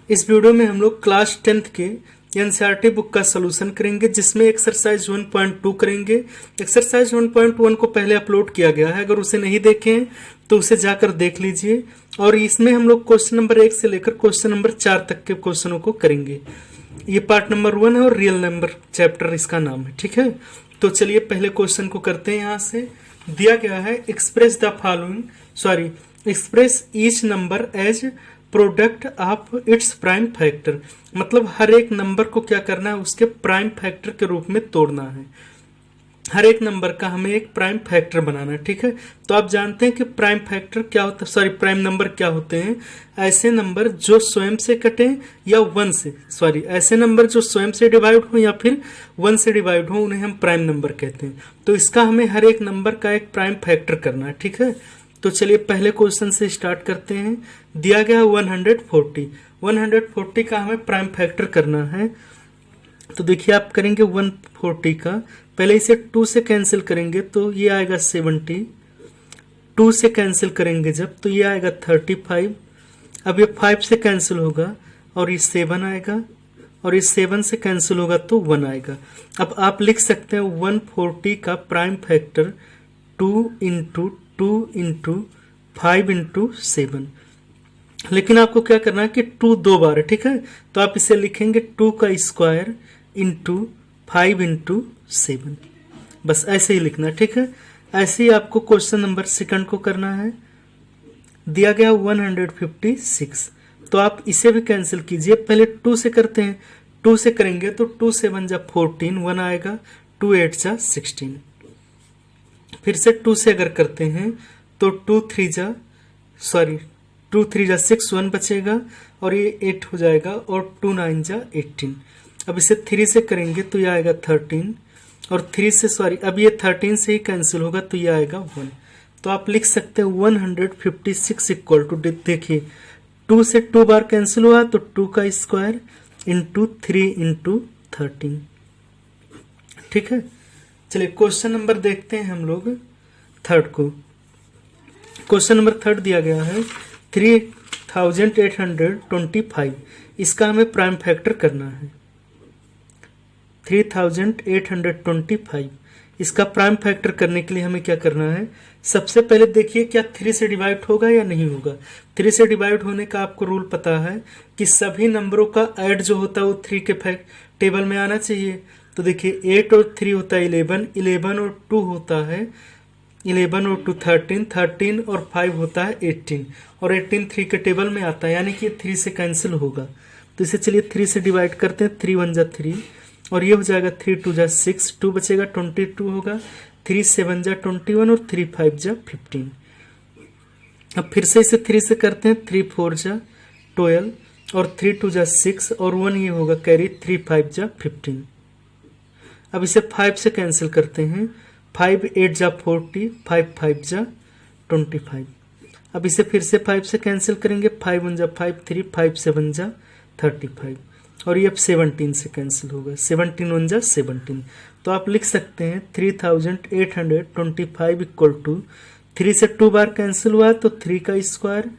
इस वीडियो में हम लोग क्लास 10th के एनसीईआरटी बुक का सलूशन करेंगे, जिसमें एक्सरसाइज 1.2 करेंगे। एक्सरसाइज 1.1 को पहले अपलोड किया गया है, अगर उसे नहीं देखे हैं तो उसे जाकर देख लीजिए। और इसमें हम लोग क्वेश्चन नंबर 1 से लेकर क्वेश्चन नंबर 4 तक के क्वेश्चनों को करेंगे। ये पार्ट नंबर 1 है और रियल नंबर चैप्टर इसका नाम है, ठीक है। तो चलिए पहले क्वेश्चन को करते हैं। यहाँ से दिया गया है express each number as product of its prime factor. मतलब हर एक नंबर को क्या करना है, उसके प्राइम फैक्टर के रूप में तोड़ना है। हर एक नंबर का हमें एक प्राइम फैक्टर बनाना है, ठीक है। तो आप जानते हैं कि प्राइम फैक्टर क्या होता है, प्राइम नंबर क्या होते हैं। ऐसे नंबर जो स्वयं से कटे या ऐसे नंबर जो स्वयं से डिवाइड हो या फिर 1 से डिवाइड हो, उन्हें हम प्राइम नंबर कहते हैं। तो इसका हमें हर एक नंबर का एक प्राइम फैक्टर करना है, ठीक है। तो चलिए पहले क्वेश्चन से स्टार्ट करते हैं। दिया गया 140 का हमें प्राइम फैक्टर करना है। तो देखिए आप करेंगे 140 का, पहले इसे 2 से कैंसिल करेंगे तो ये आएगा 70, 2 से कैंसिल करेंगे जब तो ये आएगा 35। अब ये 5 से कैंसिल होगा और ये 7 आएगा, और ये 7 से कैंसिल होगा तो 1 आएगा। अब आप लिख सकते हैं 140 का प्राइम फैक्टर 2 इंटू 5 इंटू 7। लेकिन आपको क्या करना है कि 2 2 बार है, ठीक है। तो आप इसे लिखेंगे 2 का स्क्वायर इंटू 5 इंटू 7। बस ऐसे ही लिखना, ठीक है। ऐसे ही आपको क्वेश्चन नंबर 2 को करना है। दिया गया 156, तो आप इसे भी कैंसिल कीजिए। पहले 2 से करते हैं, 2 से करेंगे तो 2 7 जा 14, 1 आएगा, 2 8 जा 16। फिर से 2 से अगर करते हैं तो 2 3 जा 6, 1 बचेगा और ये 8 हो जाएगा, और 2 9 जा 18। अब इसे 3 से करेंगे तो ये आएगा 13, और 3 से अब ये 13 से ही कैंसिल होगा तो ये आएगा 1। तो आप लिख सकते हैं 156 इक्वल टू, देखिए 2 से 2 बार कैंसिल हुआ तो 2 का स्क्वायर इंटू 3 इंटू 13, ठीक है। चलिए क्वेश्चन नंबर देखते हैं हम लोग 3rd को। क्वेश्चन नंबर 3rd दिया गया है 3825। इसका हमें प्राइम फैक्टर करना है। 3825 इसका प्राइम फैक्टर करने के लिए हमें क्या करना है। सबसे पहले देखिए क्या 3 से डिवाइड होगा या नहीं होगा। 3 से डिवाइड होने का आपको रूल पता है कि सभी नंबरों का ऐड जो होता है वो 3 के टेबल में आना चाहिए। तो देखिए 8 और 3 होता है 11, 11 और 2 होता है 11 और 2 13, 13 और 5 होता है 18, और 18 3 के टेबल में आता है, यानी कि 3 से कैंसिल होगा। तो इसे चलिए 3 से डिवाइड करते हैं। 3 1 जा 3, और ये हो जाएगा 3 2 जा 6, 2 बचेगा 22 होगा, 3 7 जा 21 और 3 5 जा 15। अब फिर से इसे 3 से करते हैं। 3 4 जा 12, और 3 2 जा 6, और 1 ये होगा कैरी, 3 5 जा 15। अब इसे 5 से कैंसिल करते हैं। 5 8 जा 40, 5 5 जा 25। अब इसे फिर से 5 से कैंसिल करेंगे। 5 1 जा 5 3, 5 7 जा 35, और ये अब 17 से कैंसिल होगा, 17 1 जा 17। तो आप लिख सकते हैं 3825 इक्वल टू, 3 से 2 बार कैंसिल हुआ तो 3 का स्क्वायर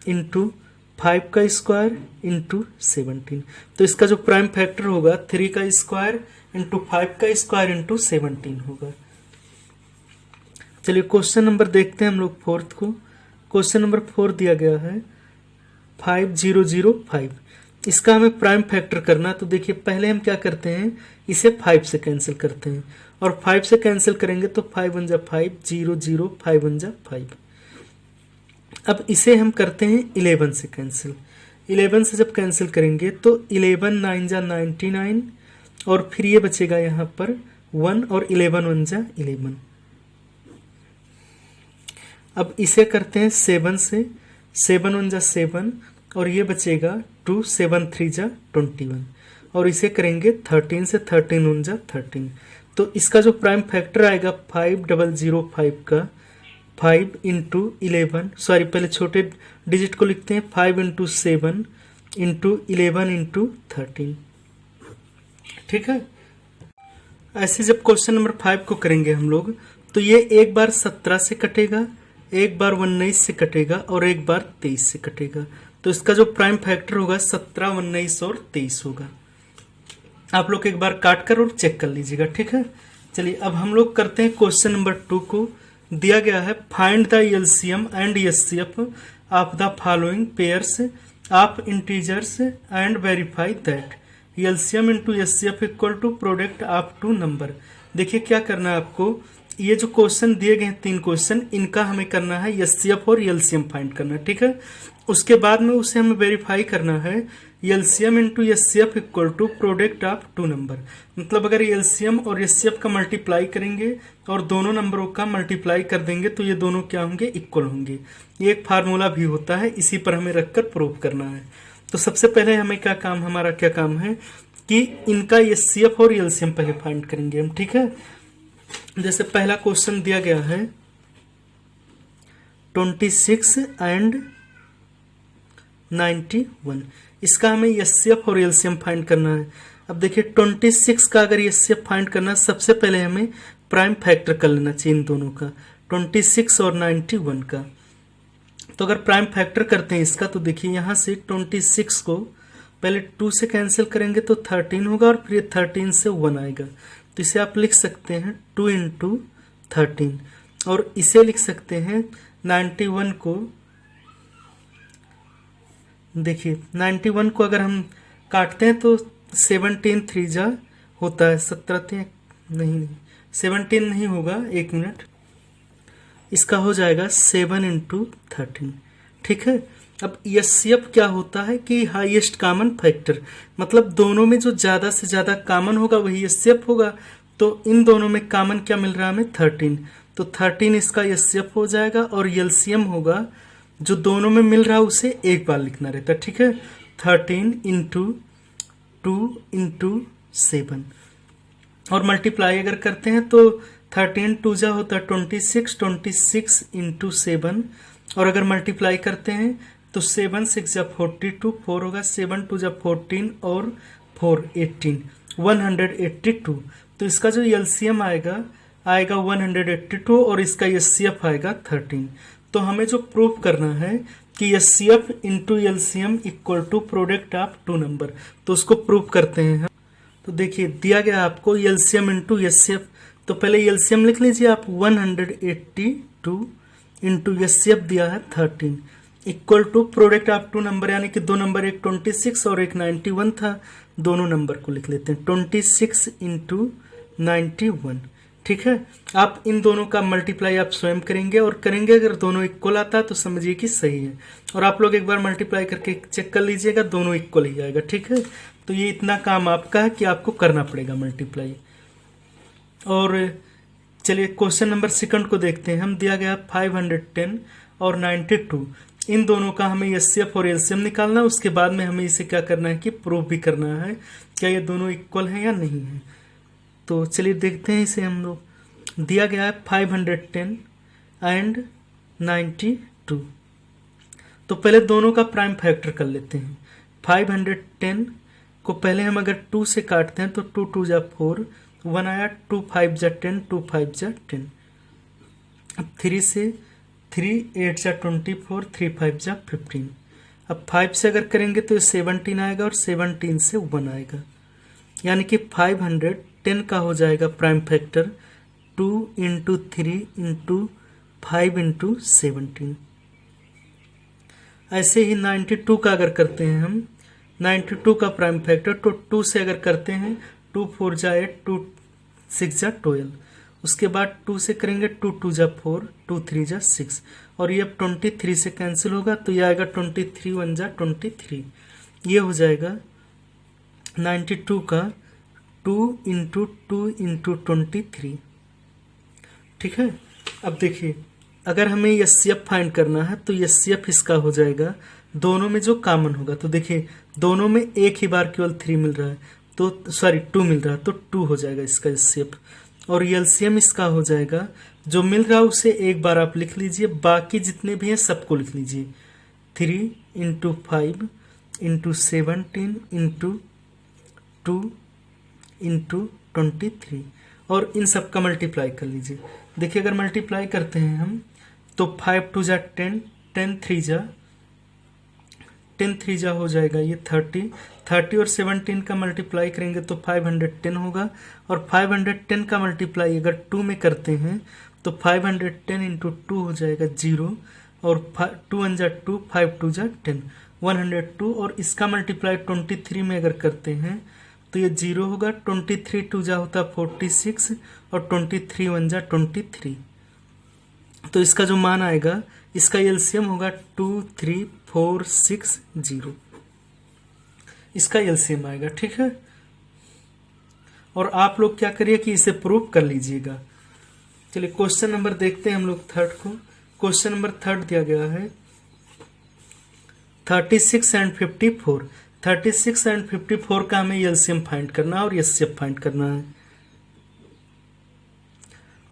इंटू 5 का स्क्वायर इंटू 17। तो इसका जो प्राइम फैक्टर होगा 3 का स्क्वायर इंटू 5 का स्क्वायर इंटू 17 होगा। चलिए क्वेश्चन नंबर देखते हैं हम लोग 4th को। क्वेश्चन नंबर 4 दिया गया है 5005। इसका हमें प्राइम फैक्टर करना। तो देखिए पहले हम क्या करते हैं, इसे 5 से कैंसिल करते हैं, और 5 से कैंसिल करेंगे तो 5 1 जा 5, 0 0, 5 1 जा 5। अब इसे हम करते हैं 11 से कैंसिल। 11 से जब कैंसिल करेंगे तो 11 9 जा 99, और फिर ये बचेगा यहाँ पर 1, और 11 1 जा 11। अब इसे करते हैं 7 से, 7 1 जा 7, और ये बचेगा 2, 7 3 जा 21, और इसे करेंगे 13 से, 13 1 जा 13। तो इसका जो प्राइम फैक्टर आएगा 5005 का 5 इंटू 11, पहले छोटे डिजिट को लिखते हैं, 5 इंटू 7 इंटू 11 इंटू 13, ठीक है। ऐसे जब क्वेश्चन नंबर 5 को करेंगे हम लोग तो ये एक बार 17 से कटेगा, एक बार 19 से कटेगा और एक बार 23 से कटेगा। तो इसका जो प्राइम फैक्टर होगा 17, 19 और 23 होगा। आप लोग एक बार काट कर और चेक कर लीजिएगा, ठीक है। चलिए अब हम लोग करते हैं क्वेश्चन नंबर 2 को। दिया गया है find the LCM and HCF of the following pairs of integers and verify that LCM into HCF equal to product of two number. देखिए क्या करना है आपको, ये जो क्वेश्चन दिए गए हैं 3 क्वेश्चन, इनका हमें करना है एचसीएफ और एलसीएम फाइंड करना है, ठीक है। उसके बाद में उसे हमें वेरीफाई करना है LCM into HCF equal to product of two number. मतलब अगर एलसीएम और एचसीएफ का मल्टीप्लाई करेंगे और दोनों नंबरों का मल्टीप्लाई कर देंगे तो ये दोनों क्या होंगे, इक्वल होंगे। ये एक फार्मूला भी होता है, इसी पर हमें रखकर प्रूव करना है। तो सबसे पहले हमें क्या काम, हमारा क्या काम है कि इनका एचसीएफ और एलसीएम पहले फाइंड करेंगे हम, ठीक है। जैसे पहला क्वेश्चन दिया गया है 26 एंड 91, इसका हमें एचसीएफ और एलसीएम फाइंड करना है। अब देखिए 26 का अगर एचसीएफ फाइंड करना है, सबसे पहले हमें प्राइम फैक्टर कर लेना चाहिए इन दोनों का, 26 और 91 का। तो अगर प्राइम फैक्टर करते हैं इसका, तो देखिए यहाँ से 26 को पहले 2 से कैंसिल करेंगे तो 13 होगा और फिर 13 से 1 आएगा। तो इसे आप लिख सकते हैं 2 इंटू 13, और इसे लिख सकते हैं 91 को, देखिए 91 को अगर हम काटते हैं तो 17 3 जा होता है, 17 नहीं 17 नहीं होगा, 1 मिनट, इसका हो जाएगा 7 इंटू 13, ठीक है। अब एचसीएफ क्या होता है कि हाईएस्ट कॉमन फैक्टर, मतलब दोनों में जो ज्यादा से ज्यादा कॉमन होगा वही एचसीएफ होगा। तो इन दोनों में कॉमन क्या मिल रहा है हमें, 13, तो 13 इसका एचसीएफ हो जाएगा। और एलसीएम होगा जो दोनों में मिल रहा है उसे एक बार लिखना रहता है, ठीक है। 13 इंटू 2 इंटू 7, और मल्टीप्लाई अगर करते हैं तो 13 2 जा होता है 26, 26 इंटू 7, और अगर मल्टीप्लाई करते हैं तो 7 6 जा 42, 4 होगा, 7 2 जा 14 और 4 18, 182। तो इसका जो एलसीएम आएगा 182 और इसका एचसीएफ आएगा 13। तो हमें जो प्रूफ करना है कि HCF into LCM equal to product of two number, तो उसको प्रूफ करते हैं हम। तो देखिए दिया गया आपको एलसीएम इंटू एचसीएफ, तो पहले एलसीएम लिख लीजिए आप, 182 इंटू एचसीएफ दिया है 13 equal to product of two number, यानी कि दो नंबर, एक 26 और एक 91 था, दोनों नंबर को लिख लेते हैं 26 इंटू 91, ठीक है। आप इन दोनों का मल्टीप्लाई आप स्वयं करेंगे और करेंगे, अगर दोनों इक्वल आता है तो समझिए कि सही है, और आप लोग एक बार मल्टीप्लाई करके चेक कर लीजिएगा, दोनों इक्वल ही आएगा, ठीक है। तो ये इतना काम आपका है कि आपको करना पड़ेगा मल्टीप्लाई। और चलिए क्वेश्चन नंबर 2 को देखते हैं हम। दिया गया 510 और 92, इन दोनों का हमें एचसीएफ और एलसीएम निकालना है। उसके बाद में हमें इसे क्या करना है कि प्रूफ भी करना है क्या ये दोनों इक्वल हैं या नहीं है। तो चलिए देखते हैं इसे हम लोग। दिया गया है 510 एंड 92, तो पहले दोनों का प्राइम फैक्टर कर लेते हैं। 510 को पहले हम अगर 2 से काटते हैं तो 2 2 जा 4, 1 आया, 2 5 जा 10, 2 5 जा 10। अब 3 से 3 8 जा 24, 3 5 जा 15। अब 5 से अगर करेंगे तो 17 आएगा और 17 से 1 आएगा, यानी कि 510 का हो जाएगा prime factor 2 into 3 into 5 into 17। ऐसे ही 92 का अगर करते हैं हम, 92 का प्राइम फैक्टर तो 2 से अगर करते हैं 2 4 जा 8, 2 6 जा 12, उसके बाद 2 से करेंगे 2 2 जा 4, 2 3 जा 6, और ये अब 23 से कैंसिल होगा तो ये आएगा 23 1 जा 23। ये हो जाएगा 92 का 2 इंटू 2 इंटू 23, ठीक है। अब देखिए अगर हमें एचसीएफ फाइंड करना है तो एचसीएफ इसका हो जाएगा दोनों में जो कॉमन होगा। तो देखिए दोनों में एक ही बार केवल 3 मिल रहा है, तो 2 मिल रहा है, तो 2 हो जाएगा इसका एचसीएफ। और एलसीएम इसका हो जाएगा जो मिल रहा है उसे एक बार आप लिख लीजिए, बाकी जितने भी हैं सबको लिख लीजिए। 3 इंटू 5 इंटू 17 इंटू 2 इंटू 23, और इन सब का मल्टीप्लाई कर लीजिए। देखिए अगर मल्टीप्लाई करते हैं हम तो 5 2 जा 10, 10 3 जा 10 3 जा हो जाएगा ये 30, 30 और 17 का मल्टीप्लाई करेंगे तो 510 होगा, और 510 का मल्टीप्लाई अगर 2 में करते हैं तो 510 इंटू 2 हो जाएगा 0, और 2 1 जा 2, 5 2 जा 10, 102, और इसका मल्टीप्लाई 23 में अगर करते हैं तो ये 0 होगा, 23 2 जा होता 46, और 23 1 जा 23, तो इसका जो मान आएगा इसका एलसीएम होगा 23460, इसका एलसीएम आएगा। ठीक है, और आप लोग क्या करिए कि इसे प्रूव कर लीजिएगा। चलिए क्वेश्चन नंबर देखते हैं हम लोग थर्ड को। क्वेश्चन नंबर थर्ड दिया गया है 36 एंड 54। 36 एंड 54 का हमें एलसीएम फाइंड करना है और एचसीएफ फाइंड करना है।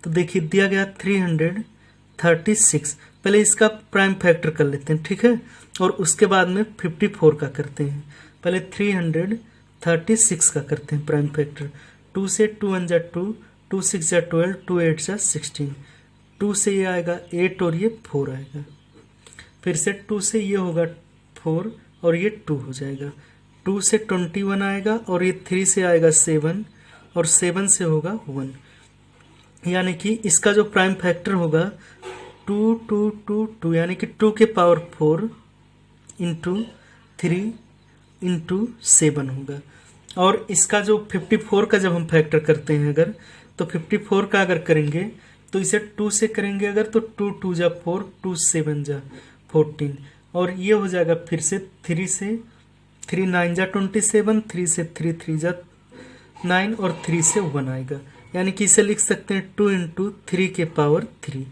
तो देखिए दिया गया 336, पहले इसका प्राइम फैक्टर कर लेते हैं, ठीक है, और उसके बाद में 54 का करते हैं। पहले 336 का करते हैं प्राइम फैक्टर। 2 से 2 1 जा 2, 2 6 जा 12, 2 8 जा 16, 2 से ये आएगा 8 और ये 4 आएगा, फिर से 2 से ये होगा 4 और ये 2 हो जाएगा, 2 से 21 आएगा, और ये 3 से आएगा 7, और 7 से होगा 1, यानी कि इसका जो प्राइम फैक्टर होगा 2 2 2 2, यानी कि 2 के पावर 4 इंटू 3 इंटू 7 होगा। और इसका जो 54 का जब हम फैक्टर करते हैं अगर, तो 54 का अगर करेंगे तो इसे 2 से करेंगे अगर, तो 2 2 जा 4, 2 7 जा 14, और ये हो जाएगा फिर से 3 से 3 9 जा 27, 3 से 3 3 जा 9, और 3 से 1 आएगा, यानी कि इसे लिख सकते हैं 2 इंटू 3 के पावर 3।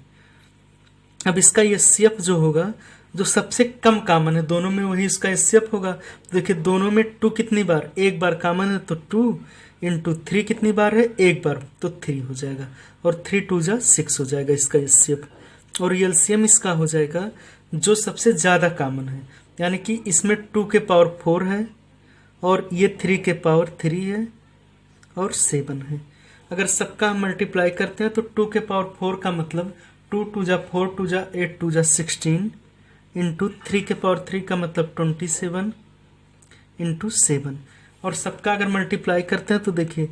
अब इसका एचसीएफ जो होगा, जो सबसे कम कॉमन है दोनों में, वही इसका एचसीएफ होगा। देखिए दोनों में 2 कितनी बार, एक बार कॉमन है तो 2 इंटू 3 कितनी बार है, एक बार, तो 3 हो जाएगा, और 3 2 जा 6 हो जाएगा इसका एचसीएफ। और एलसीएम इसका हो जाएगा जो सबसे ज़्यादा कॉमन है, यानी कि इसमें 2 के पावर 4 है, और ये 3 के पावर 3 है, और 7 है। अगर सबका हम मल्टीप्लाई करते हैं तो 2 के पावर 4 का मतलब 2 2 जा 4, 2 जा 8, 2 जा 16, इंटू 3 के पावर 3 का मतलब 27 इंटू 7, और सबका अगर मल्टीप्लाई करते हैं तो देखिए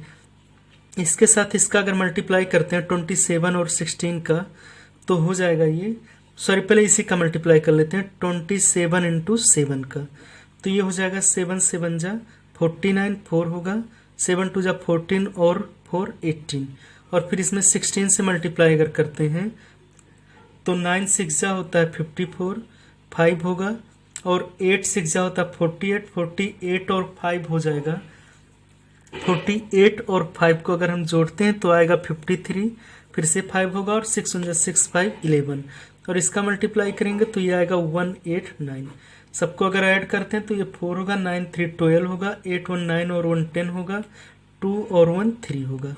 इसके साथ इसका अगर मल्टीप्लाई करते हैं 27 और 16 का, तो हो जाएगा ये, सॉरी पहले इसी का मल्टीप्लाई कर लेते हैं 27 इंटू 7 का, तो ये हो जाएगा 7 7 जा 49, 4 होगा, 7 2 जा 14 और 4 18, और फिर इसमें 16 से मल्टीप्लाई अगर करते हैं तो 9 6 जा होता है 54, 5 होगा, और 8 6 जा होता है 48, 48 और 5 हो जाएगा 48, और 5 को अगर हम जोड़ते हैं तो आएगा 53, फिर से 5 होगा, और 6 1 जा 6 5 11, और इसका मल्टीप्लाई करेंगे तो ये आएगा 189। सबको अगर ऐड करते हैं तो ये 4 होगा, 9 3 12 होगा, 8 1 9 और 1 10 होगा, 2 और 1 3 होगा,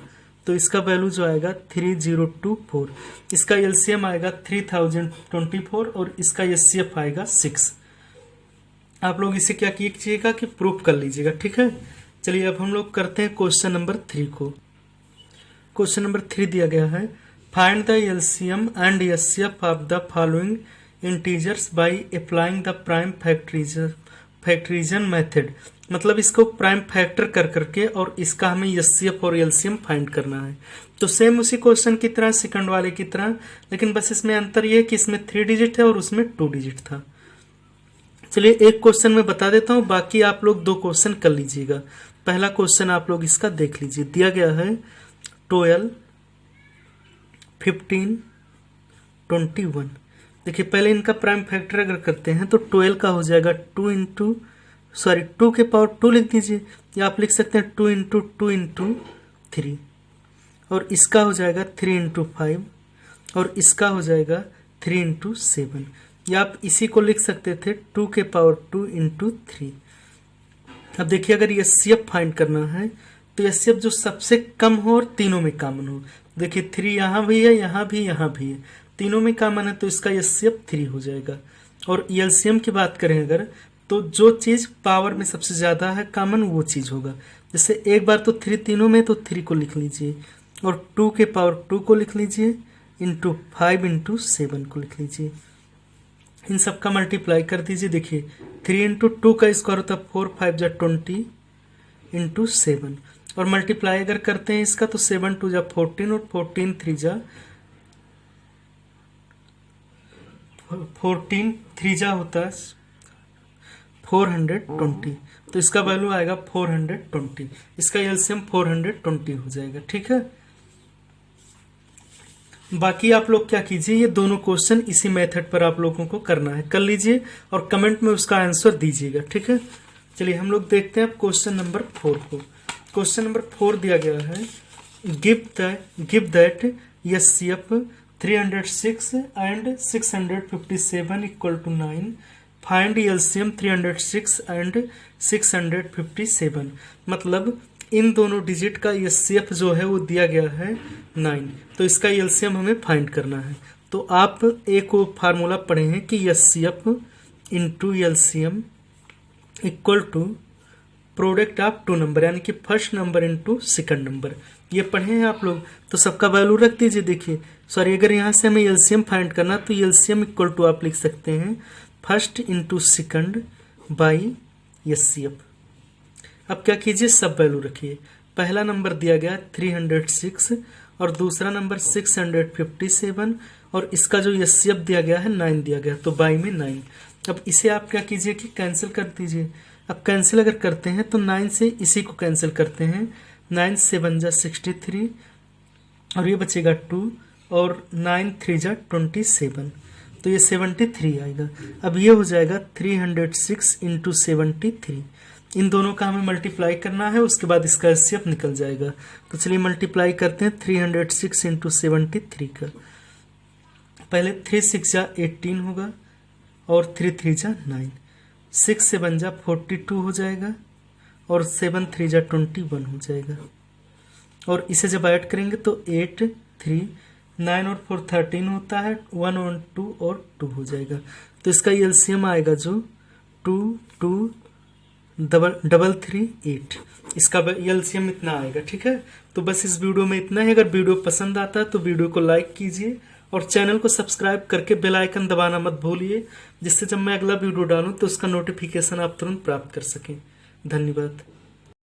तो इसका वैल्यू जो आएगा 3024। इसका एलसीएम आएगा 3024, और इसका एचसीएफ आएगा 6। आप लोग इसे क्या कीजिएगा कि प्रूफ कर लीजिएगा, ठीक है। चलिए अब हम लोग करते हैं क्वेश्चन नंबर 3 को। क्वेश्चन नंबर 3 दिया गया है, find the LCM and HCF of the following integers by applying the prime factorization method. मतलब इसको प्राइम फैक्टर कर करके और इसका हमें एचसीएफ और एलसीएम फाइंड करना है। तो सेम उसी क्वेश्चन की तरह, सेकंड वाले की तरह, लेकिन बस इसमें अंतर यह है कि इसमें 3 डिजिट है और उसमें 2 डिजिट था। चलिए एक क्वेश्चन मैं बता देता हूं, बाकी आप लोग 2 क्वेश्चन कर लीजिएगा। पहला क्वेश्चन आप लोग इसका देख लीजिए, दिया गया है 12 15 21। देखिए पहले इनका प्राइम फैक्टर अगर करते हैं तो 12 का हो जाएगा 2 के पावर 2 लिख दीजिए, या आप लिख सकते हैं 2 इंटू 2 इंटू 3, और इसका हो जाएगा 3 इंटू 5, और इसका हो जाएगा 3 इंटू 7, या आप इसी को लिख सकते थे 2 के पावर 2 इंटू 3। अब देखिए अगर एचसीएफ फाइंड करना है तो एचसीएफ जो सबसे कम हो और तीनों में कॉमन हो। देखिए 3 यहाँ भी है, यहाँ भी है, तीनों में कॉमन है, तो इसका एचसीएफ 3 हो जाएगा। और एलसीएम की बात करें अगर, तो जो चीज पावर में सबसे ज्यादा है कॉमन वो चीज होगा। जैसे एक बार तो 3 तीनों में, तो 3 को लिख लीजिए, और 2 के पावर 2 को लिख लीजिए, इंटू 5 इंटू 7 को लिख लीजिए। इन सब का मल्टीप्लाई कर दीजिए। देखिए 3 इंटू 2 का स्क्वायर होता है 4 5 जा 20 इंटू 7, और मल्टीप्लाई अगर करते हैं इसका तो 7 2 जा 14 और 14 3 जा होता है 420, तो इसका वैल्यू आएगा 420। इसका एलसीएम 420 हो जाएगा। ठीक है, बाकी आप लोग क्या कीजिए, ये दोनों क्वेश्चन इसी मेथड पर आप लोगों को करना है, कर लीजिए और कमेंट में उसका आंसर दीजिएगा। ठीक है, चलिए हम लोग देखते हैं अब क्वेश्चन नंबर 4 को। क्वेश्चन नंबर 4 दिया गया है, give that HCF 306 and 657 equal to 9, find LCM 306 and 657। मतलब इन दोनों डिजिट का एचसीएफ जो है वो दिया गया है 9, तो इसका एलसीएम हमें फाइंड करना है। तो आप एक वो फार्मूला पढ़े हैं कि HCF into LCM equal to product of two number, यानी कि first number into second number, ये पढ़े हैं आप लोग। तो सबका वैल्यू रख दीजिए। देखिए सॉरी, अगर यहाँ से हमें एलसीएम फाइंड करना तो एलसीएम इक्वल टू आप लिख सकते हैं first into second by HCF. अब क्या कीजिए, सब वैल्यू रखिए। पहला नंबर दिया गया 306 और दूसरा नंबर 657 और इसका जो एचसीएफ दिया गया है 9 दिया गया, तो बाई में 9। अब इसे आप क्या कीजिए कि कैंसिल कर दीजिए। अब कैंसिल अगर करते हैं तो 9 से इसी को कैंसिल करते हैं, 9 7 जा 63 और ये बचेगा 2 और 9 3 जा 27, तो ये 73 आएगा। अब ये हो जाएगा 306 इंटू 73। इन दोनों का हमें मल्टीप्लाई करना है, उसके बाद इसका एचसीएफ निकल जाएगा। तो चलिए मल्टीप्लाई करते हैं 306 इंटू 73 का। पहले 3 6 जा 18 होगा और 3 3 जा 9, 6 7 जा 42 हो जाएगा और 7 3 जा 21 हो जाएगा। और इसे जब ऐड करेंगे तो 8 3 9 और 4 13 होता है, 1 और 2 और 2 हो जाएगा। तो इसका एलसीएम आएगा जो 2 2 डबल 3 8, इसका एलसीएम इतना आएगा। ठीक है, तो बस इस वीडियो में इतना है। अगर वीडियो पसंद आता है तो वीडियो को लाइक कीजिए और चैनल को सब्सक्राइब करके बेल आइकन दबाना मत भूलिए, जिससे जब मैं अगला वीडियो डालूं तो उसका नोटिफिकेशन आप तुरंत प्राप्त कर सकें। धन्यवाद।